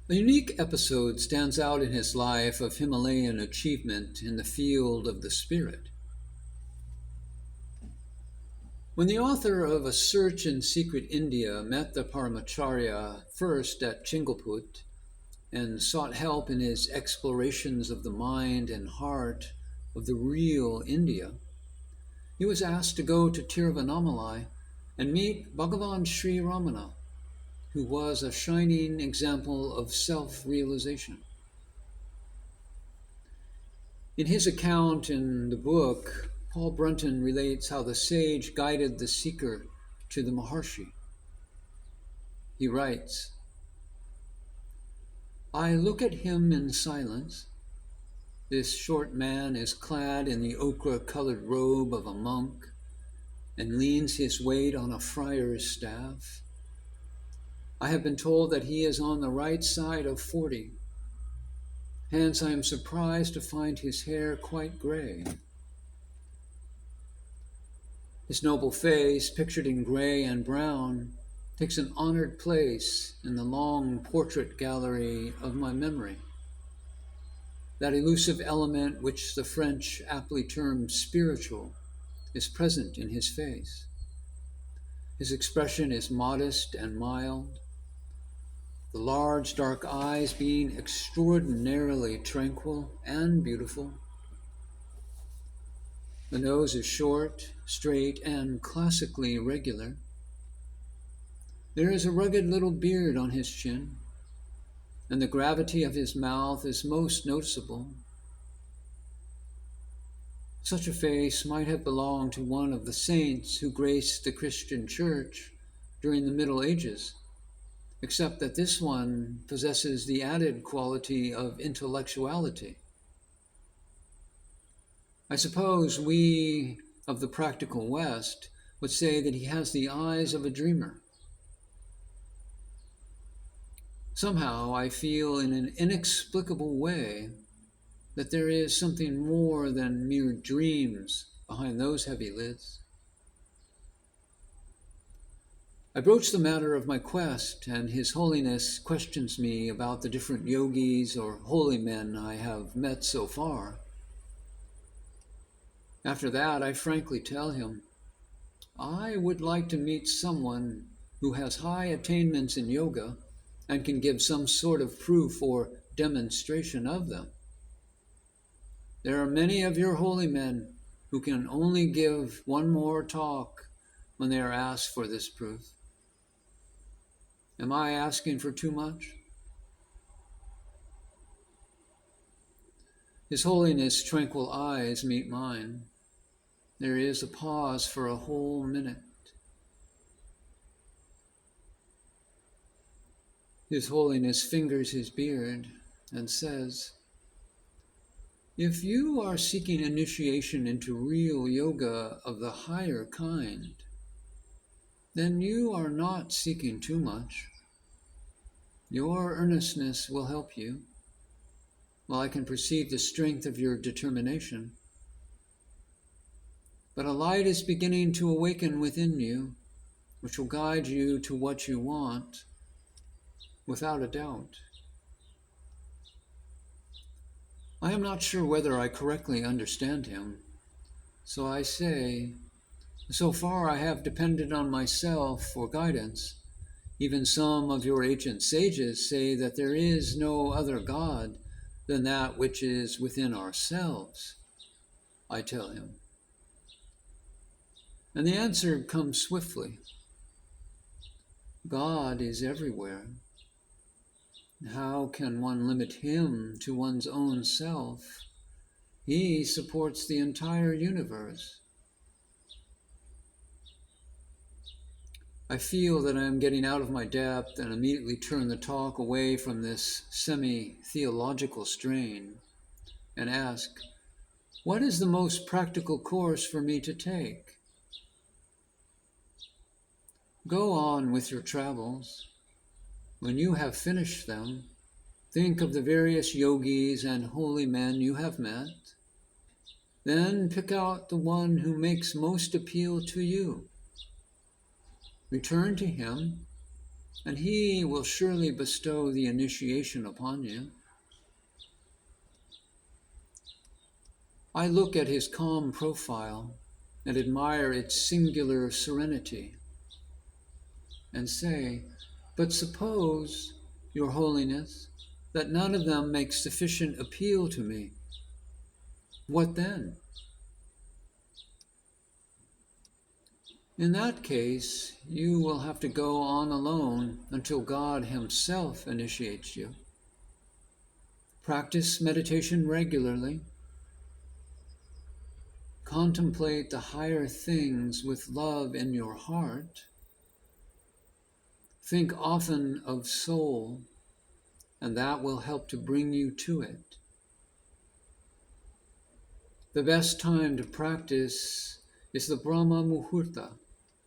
A unique episode stands out in his life of Himalayan achievement in the field of the spirit. When the author of A Search in Secret India met the Paramacharya first at Chingleput and sought help in his explorations of the mind and heart of the real India, he was asked to go to Tiruvannamalai and meet Bhagavan Sri Ramana, who was a shining example of self-realization. In his account in the book, Paul Brunton relates how the sage guided the seeker to the Maharshi. He writes, "I look at him in silence. This short man is clad in the ochre-colored robe of a monk and leans his weight on a friar's staff. I have been told that he is on the right side of 40. Hence I am surprised to find his hair quite gray. His noble face, pictured in gray and brown, takes an honored place in the long portrait gallery of my memory. That elusive element which the French aptly term spiritual is present in his face. His expression is modest and mild, the large dark eyes being extraordinarily tranquil and beautiful. The nose is short, straight, and classically regular. There is a rugged little beard on his chin, and the gravity of his mouth is most noticeable. Such a face might have belonged to one of the saints who graced the Christian church during the Middle Ages, except that this one possesses the added quality of intellectuality. I suppose we of the practical West would say that he has the eyes of a dreamer. Somehow I feel in an inexplicable way that there is something more than mere dreams behind those heavy lids. I broach the matter of my quest, and His Holiness questions me about the different yogis or holy men I have met so far. After that, I frankly tell him, I would like to meet someone who has high attainments in yoga and can give some sort of proof or demonstration of them. There are many of your holy men who can only give one more talk when they are asked for this proof. Am I asking for too much? His Holiness' tranquil eyes meet mine. There is a pause for a whole minute. His Holiness fingers his beard and says, if you are seeking initiation into real yoga of the higher kind, then you are not seeking too much. Your earnestness will help you, while I can perceive the strength of your determination. But a light is beginning to awaken within you, which will guide you to what you want, without a doubt. I am not sure whether I correctly understand him, so I say, so far I have depended on myself for guidance. Even some of your ancient sages say that there is no other God than that which is within ourselves, I tell him. And the answer comes swiftly. God is everywhere. How can one limit him to one's own self? He supports the entire universe. I feel that I am getting out of my depth and immediately turn the talk away from this semi-theological strain and ask, what is the most practical course for me to take? Go on with your travels. When you have finished them, think of the various yogis and holy men you have met. Then pick out the one who makes most appeal to you. Return to him and he will surely bestow the initiation upon you. I look at his calm profile and admire its singular serenity and say, but suppose, Your Holiness, that none of them makes sufficient appeal to me. What then? In that case, you will have to go on alone until God Himself initiates you. Practice meditation regularly. Contemplate the higher things with love in your heart. Think often of soul, and that will help to bring you to it. The best time to practice is the Brahma Muhurta,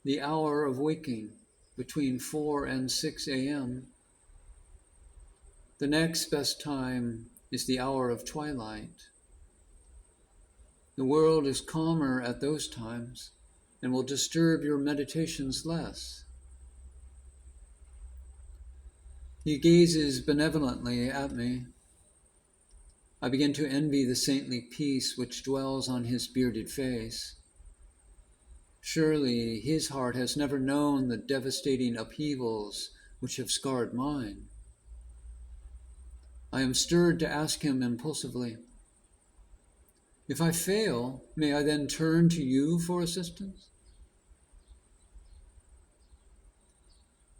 the hour of waking, between 4 and 6 a.m. The next best time is the hour of twilight. The world is calmer at those times and will disturb your meditations less. He gazes benevolently at me. I begin to envy the saintly peace which dwells on his bearded face. Surely his heart has never known the devastating upheavals which have scarred mine. I am stirred to ask him impulsively, if I fail, may I then turn to you for assistance?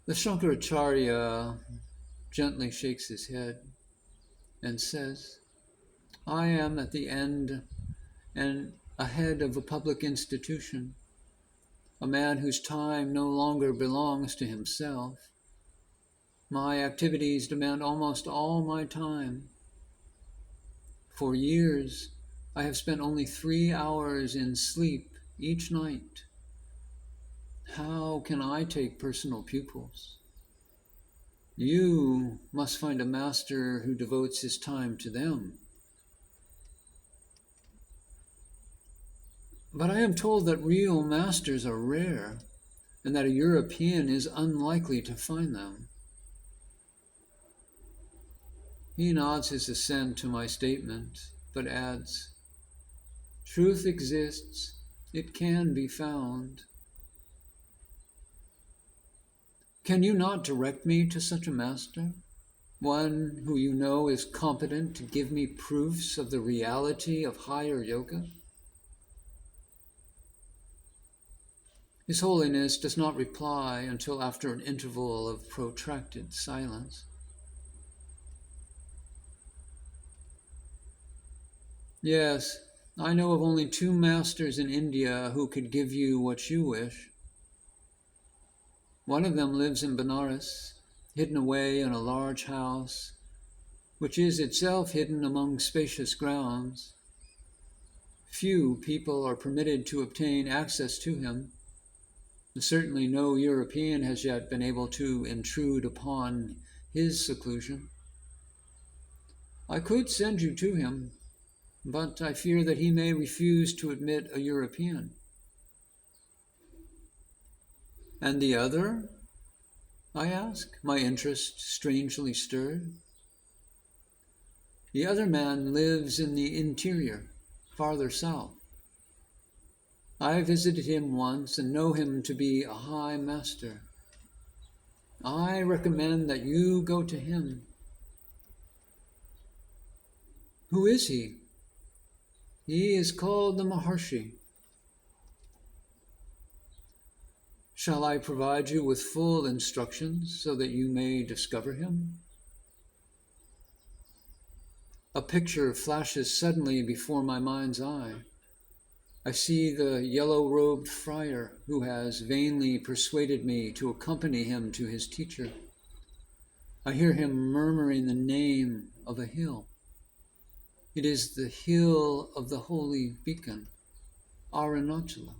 The Shankaracharya gently shakes his head and says, I am at the end and ahead of a public institution, a man whose time no longer belongs to himself. My activities demand almost all my time. For years, I have spent only 3 hours in sleep each night. How can I take personal pupils? You must find a master who devotes his time to them. But I am told that real masters are rare, and that a European is unlikely to find them. He nods his assent to my statement, but adds, truth exists, it can be found. Can you not direct me to such a master, one who you know is competent to give me proofs of the reality of higher yoga? His Holiness does not reply until after an interval of protracted silence. Yes, I know of only 2 masters in India who could give you what you wish. One of them lives in Benares, hidden away in a large house, which is itself hidden among spacious grounds. Few people are permitted to obtain access to him. Certainly no European has yet been able to intrude upon his seclusion. I could send you to him, but I fear that he may refuse to admit a European. And the other? I ask, my interest strangely stirred. The other man lives in the interior, farther south. I visited him once and know him to be a high master. I recommend that you go to him. Who is he? He is called the Maharshi. Shall I provide you with full instructions so that you may discover him? A picture flashes suddenly before my mind's eye. I see the yellow-robed friar who has vainly persuaded me to accompany him to his teacher. I hear him murmuring the name of a hill. It is the hill of the holy beacon, Arunachala.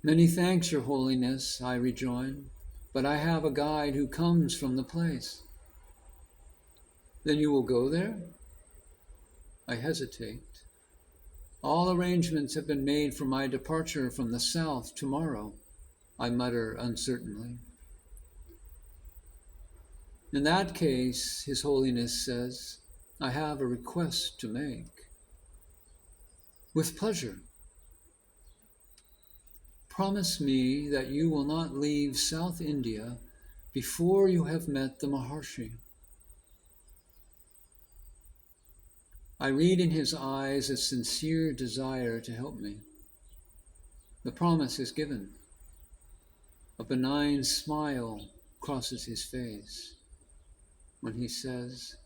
Many thanks, Your Holiness, I rejoin, but I have a guide who comes from the place. Then you will go there? I hesitate. All arrangements have been made for my departure from the south tomorrow. I mutter uncertainly. In that case, His Holiness says, I have a request to make. With pleasure. Promise me that you will not leave South India before you have met the Maharshi. I read in his eyes a sincere desire to help me. The promise is given. A benign smile crosses his face when he says,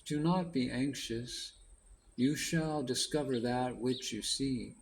do not be anxious. You shall discover that which you seek.